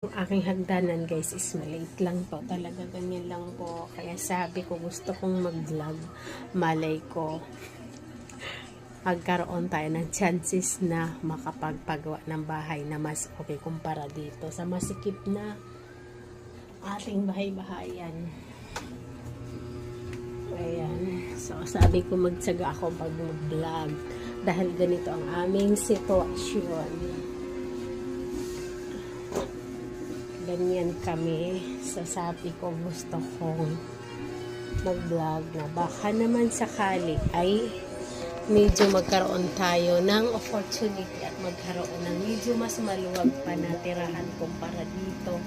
Ang aking hagdanan guys is maliit lang po. Talaga ganyan lang po. Kaya sabi ko gusto kong mag-vlog. Malay ko magkaroon tayo ng chances na makapagpagawa ng bahay na mas okay kumpara dito sa masikip na ating bahay-bahayan. Ayan. So sabi ko magtsaga ako pag mag-vlog dahil ganito ang aming sitwasyon. Ganyan kami. So sabi ko gusto kong mag-vlog na baka naman sakali ay medyo magkaroon tayo ng opportunity at magkaroon ng medyo mas maluwag pa na tirahan kumpara dito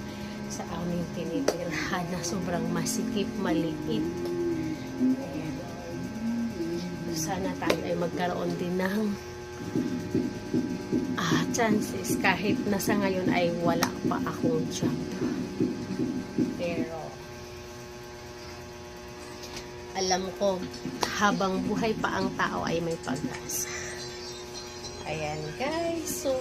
sa aming tinitirahan na sobrang masikip, maliit. Ayan. Sana tayo ay magkaroon din ng chances kahit na sa ngayon ay wala pa akong job. Pero alam ko habang buhay pa ang tao ay may pag-asa. Ayan guys. So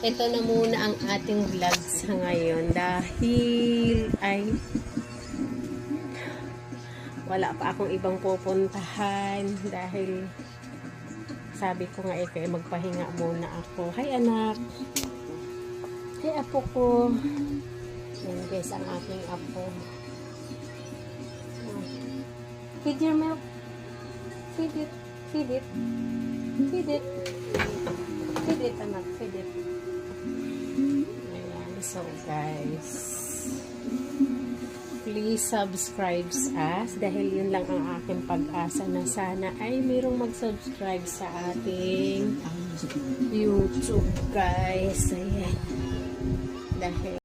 ito na muna ang ating vlog sa ngayon dahil ay wala pa akong ibang pupuntahan dahil sabi ko nga kaya magpahinga muna ako. Hi anak. Hi apo ko. Yan guys ang aking apo. Feed your milk. Feed it. Feed it. Feed it. Feed it anak. Feed it. Ayan. So guys, please subscribe us dahil yun lang ang aking pag-asa na sana ay mayroong mag-subscribe sa ating YouTube guys. Ayan. Dahil